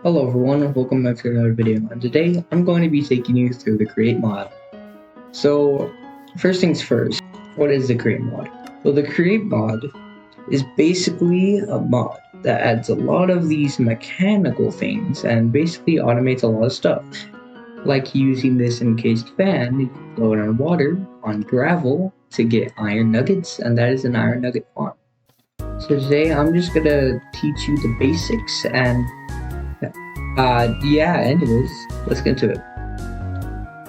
Hello everyone, and welcome back to another video, and today I'm going to be taking you through the create mod. So, first things first, what is the create mod? Well, the create mod is basically a mod that adds a lot of these mechanical things and basically automates a lot of stuff. Like using this encased fan, you can float on water, on gravel, to get iron nuggets, and that is an iron nugget farm. So today I'm just gonna teach you the basics and anyways, let's get into it.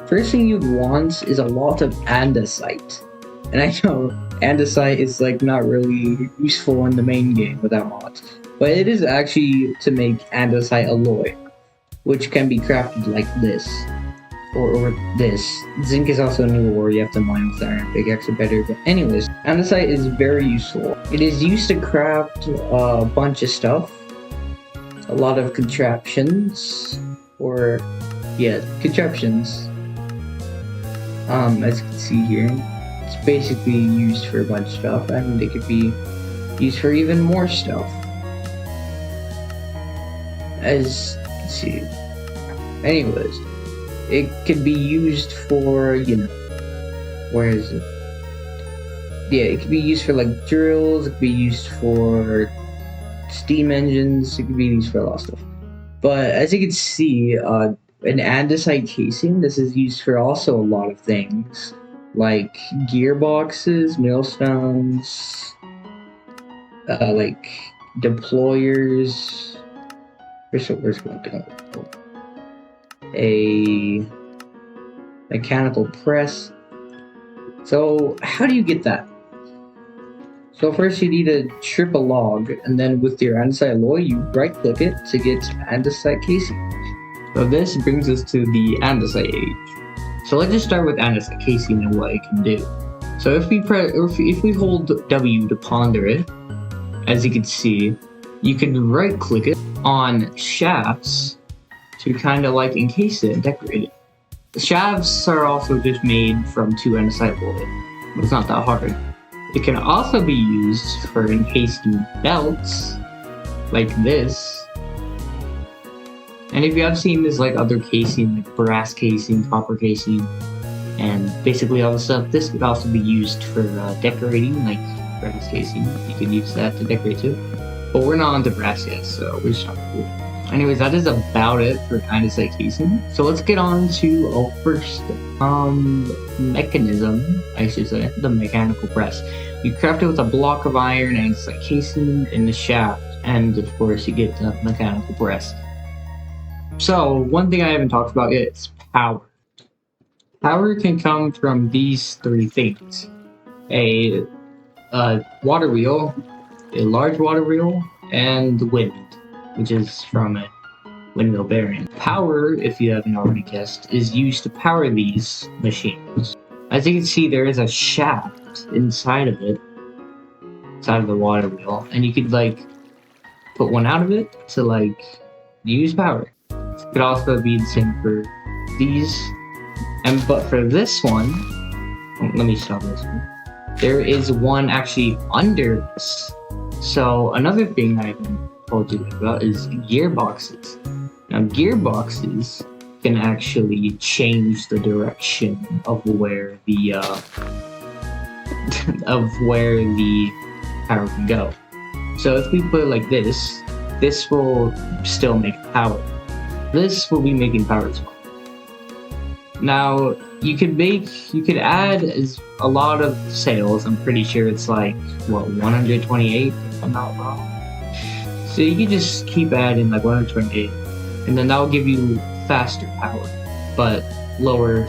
First thing you'd want is a lot of andesite. And I know andesite is like not really useful in the main game without mods, but it is actually to make andesite alloy, which can be crafted like this. Or this. Zinc is also a new ore, you have to mine with iron pickaxe or better, but anyways, andesite is very useful. It is used to craft a bunch of stuff. A lot of contraptions, contraptions. As you can see here, it's basically used for a bunch of stuff, and it could be used for even more stuff. As you can see, anyways, it could be used for, where is it? Yeah, it could be used for like drills. It could be used for steam engines. It could be used for a lot of stuff. But as you can see, an andesite casing, this is used for also a lot of things, like gearboxes, millstones, like deployers. Where's going to go? A mechanical press. So how do you get that? So first you need to strip a log, and then with your andesite alloy, you right click it to get Andesite Casey. So this brings us to the Andesite age. So let's just start with Andesite Casey and what it can do. So if we hold W to ponder it, as you can see, you can right click it on shafts to kind of like encase it and decorate it. The shafts are also just made from 2 andesite alloy. It's not that hard. It can also be used for encasing belts, like this. And if you have seen this like other casing, like brass casing, copper casing, and basically all the stuff, this could also be used for decorating, like brass casing. You can use that to decorate too. But we're not onto brass yet, so we're just not gonna do it. Anyways, that is about it for andesite casing. So let's get on to our first mechanism, I should say, the mechanical press. You craft it with a block of iron and andesite casing in the shaft, and of course you get the mechanical press. So one thing I haven't talked about yet is power. Power can come from these 3 things: a water wheel, a large water wheel, and the wind, which is from a windmill bearing. Power, if you haven't already guessed, is used to power these machines. As you can see, there is a shaft inside of it, inside of the water wheel, and you could like put one out of it to like use power. It could also be the same for these, but for this one, let me stop this one. There is one actually under this. So another thing I haven't told you about is gearboxes. Now gearboxes can actually change the direction of where the power can go. So if we put it like this will still make power. This will be making power as well. Now you could add a lot of sails. I'm pretty sure it's like 128 if I'm not wrong. So you can just keep adding like 128, and then that will give you faster power, but lower,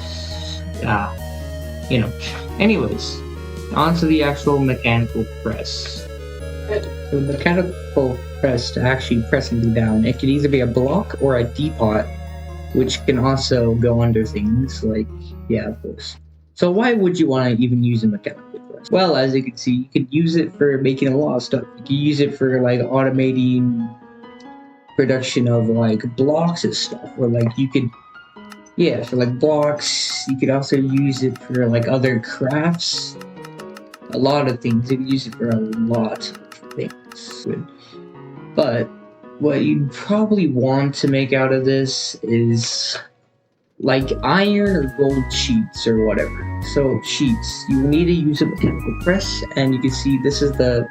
Anyways, on to the actual mechanical press. The mechanical press, to actually press something down, it can either be a block or a depot, which can also go under things like, of course. So why would you want to even use a mechanical press? Well, as you can see, you could use it for making a lot of stuff. You could use it for like automating production of like blocks and stuff, or like you could, for like blocks. You could also use it for like other crafts. A lot of things. You can use it for a lot of things. But what you'd probably want to make out of this is like iron or gold sheets or whatever. So sheets, you need to use a mechanical press, and you can see this is the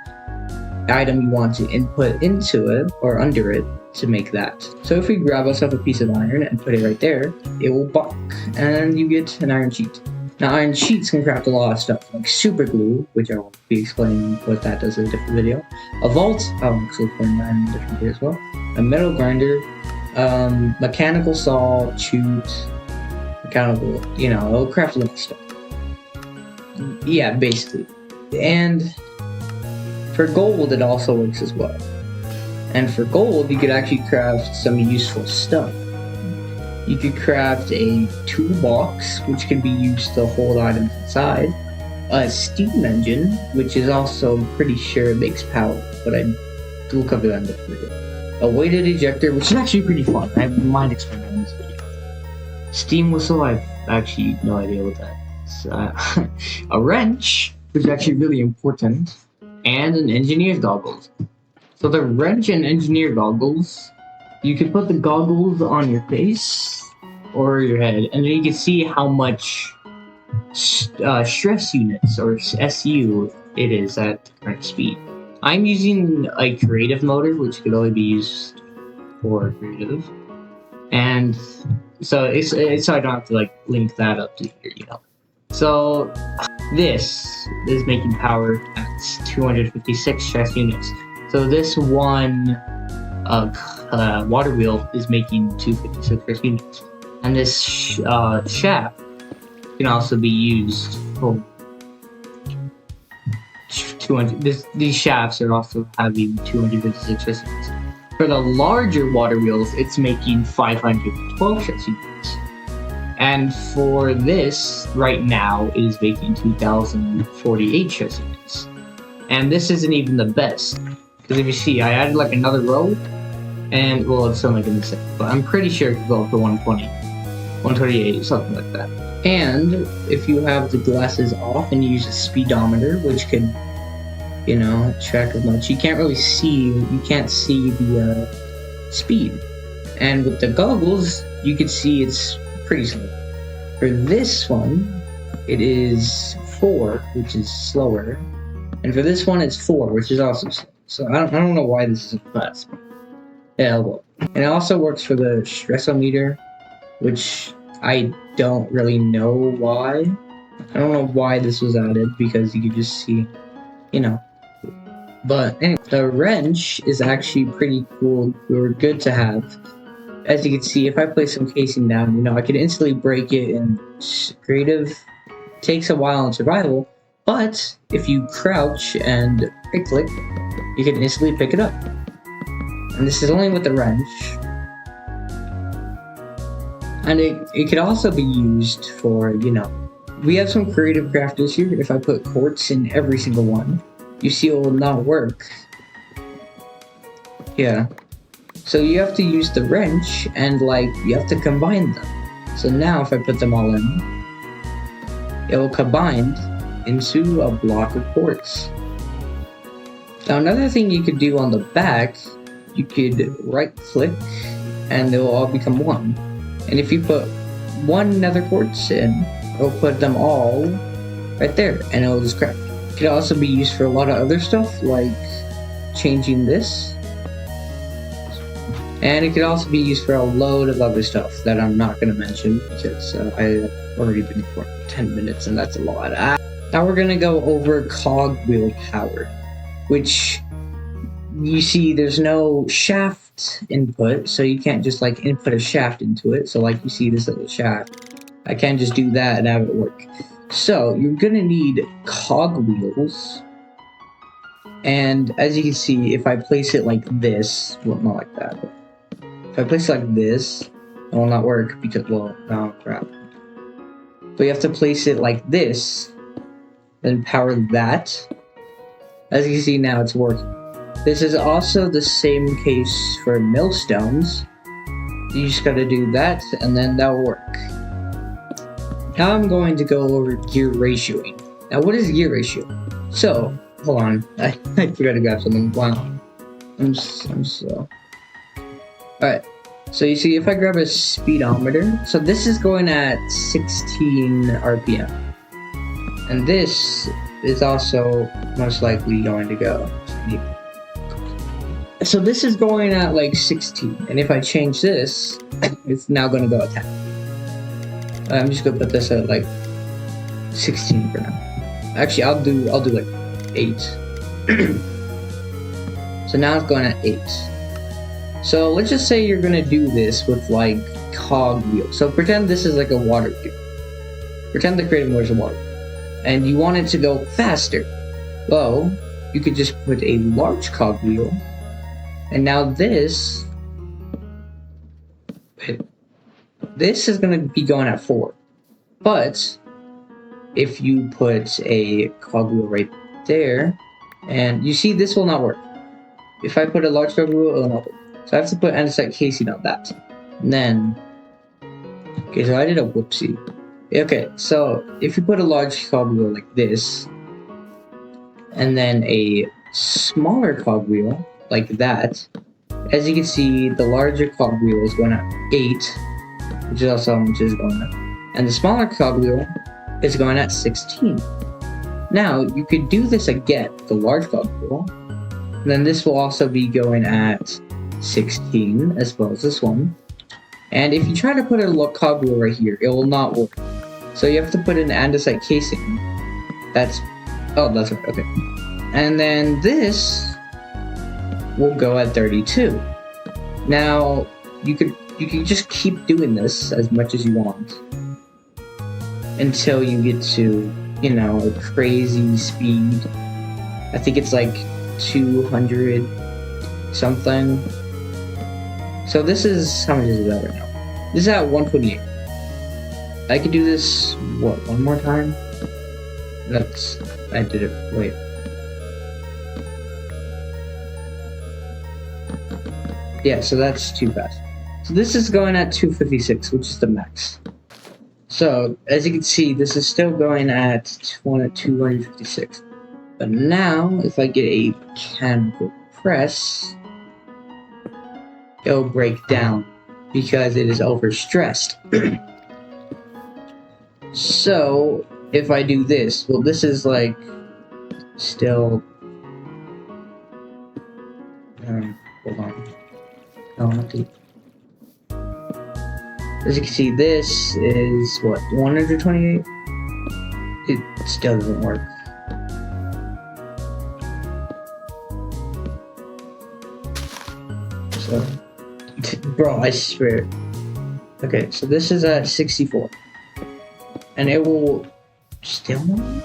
item you want to input into it or under it to make that. So if we grab ourselves a piece of iron and put it right there, it will buck, and you get an iron sheet. Now iron sheets can craft a lot of stuff, like super glue, which I'll be explaining what that does in a different video. A vault, I'll also explain that in a different video as well. A metal grinder, mechanical saw, chute, mechanical, it'll craft a lot of stuff. Yeah, basically. And for gold, it also works as well. And for gold, you could actually craft some useful stuff. You could craft a toolbox, which can be used to hold items inside. A steam engine, which is also pretty sure it makes power, but I will cover that in the video. A weighted ejector, which is actually pretty fun. I might explain that in this video. Steam whistle, I've actually no idea what that is. A wrench, which is actually really important, and an engineer's goggles. So the wrench and engineer goggles, you can put the goggles on your face or your head, and then you can see how much stress units or SU it is at the current speed. I'm using a creative motor, which could only be used for creative, and so it's so I don't have to link that up to here, So this is making power at 256 stress units. So this one water wheel is making 256 units, and this shaft can also be used for 200. These shafts are also having 256 stress units. For the larger water wheels, it's making 512 stress units, and for this right now it is making 2,048 stress units. And this isn't even the best. Because if you see, I added another row, and well, it's still making the same, but I'm pretty sure it could go up to 120, 128, something like that. And if you have the glasses off and you use a speedometer, which can, track as much, you can't see the speed. And with the goggles, you can see it's pretty slow. For this one, it is 4, which is slower, and for this one, it's 4, which is also slow. So I don't know why this is fast. Yeah, well. And it also works for the stressometer, which I don't really know why. I don't know why this was added, because you could just see, But anyway, the wrench is actually pretty cool or good to have. As you can see, if I place some casing down, I can instantly break it in creative. It takes a while in survival, but if you crouch and right click, you can instantly pick it up. And this is only with the wrench. And it could also be used for, we have some creative crafters here. If I put quartz in every single one, you see it will not work. Yeah. So you have to use the wrench and you have to combine them. So now if I put them all in, it will combine into a block of quartz. Now another thing you could do on the back, you could right click and they'll all become one. And if you put one nether quartz in, it'll put them all right there and it'll just craft. It could also be used for a lot of other stuff, like changing this. And it could also be used for a load of other stuff that I'm not going to mention because I've already been for 10 minutes and that's a lot. Now we're going to go over cogwheel power, which you see there's no shaft input, so you can't just input a shaft into it. So you see this little shaft, I can't just do that and have it work. So you're going to need cogwheels. And as you can see, if I place it like this, well, not like that, but if I place it like this, it will not work because, well, oh crap. But you have to place it like this, then power that. As you can see now, it's working. This is also the same case for millstones. You just gotta do that, and then that'll work. Now I'm going to go over gear ratioing. Now, what is gear ratio? So, hold on. I forgot to grab something. Wow. I'm slow. Alright, so you see if I grab a speedometer, so this is going at 16 RPM. And this is also most likely going to go. So this is going at like 16, and if I change this, it's now going to go at 10. I'm just going to put this at like 16 for now. Actually, I'll do like 8. So now it's going at 8. So let's just say you're going to do this with like cog wheel. So pretend this is like a water wheel. Pretend the creative mode is a water wheel. And you want it to go faster. Well, you could just put a large cog wheel. And now this is going to be going at 4. But if you put a cog wheel right there, and you see this will not work. If I put a large cog wheel, it will not work. So I have to put Andesite Casey on that. And then, okay, so I did a whoopsie. Okay, so if you put a large cog wheel like this, and then a smaller cog wheel like that, as you can see, the larger cog wheel is going at 8, which is also how much is going at, and the smaller cog wheel is going at 16. Now, you could do this again, the large cog wheel, and then this will also be going at 16, as well as this one. And if you try to put a cog wheel right here, it will not work. So you have to put an andesite casing. That's right, okay. And then this will go at 32. Now, you can just keep doing this as much as you want until you get to, you know, a crazy speed. I think it's like 200 something. So this is, how much is that right now? This is at 128. I could do this, what, one more time? I did it, wait. Yeah, so that's too fast. So this is going at 256, which is the max. So, as you can see, this is still going at 256. But now, if I get a mechanical press, it'll break down because it is overstressed. So, if I do this, well, this is like still. Hold on. As you can see, this is what, 128? It still doesn't work. So, bro, I swear. Okay, so this is at 64. And it will still not work?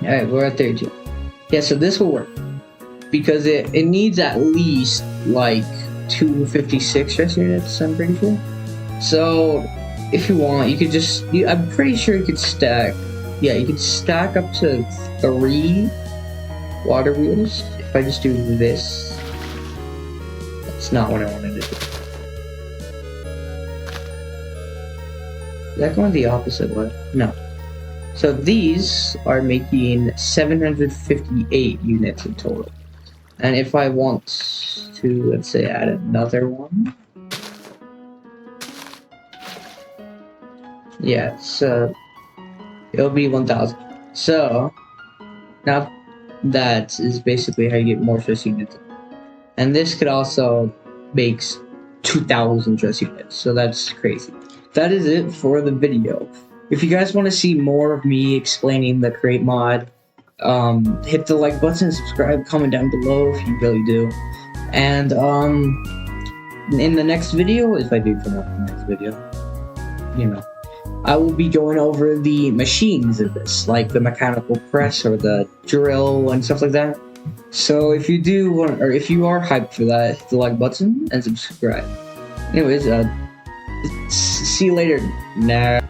Alright, we're at 32. Yeah, so this will work. Because it needs at least like 256 stress units, I'm pretty sure. So, if you want, you could just, I'm pretty sure you could stack, yeah, you could stack up to 3 water wheels. If I just do this, that's not what I wanted to do. Is that going the opposite way? No. So these are making 758 units in total. And if I want to, let's say, add another one. Yeah, so it'll be 1,000. So now that is basically how you get more stress units. And this could also make 2,000 stress units. So that's crazy. That is it for the video. If you guys want to see more of me explaining the crate mod, hit the like button, subscribe, comment down below if you really do. And in the next video, if I do come up in the next video, you know, I will be going over the machines of this, like the mechanical press or the drill and stuff like that. So if you do want, or if you are hyped for that, hit the like button and subscribe. Anyways, see you later. Nah.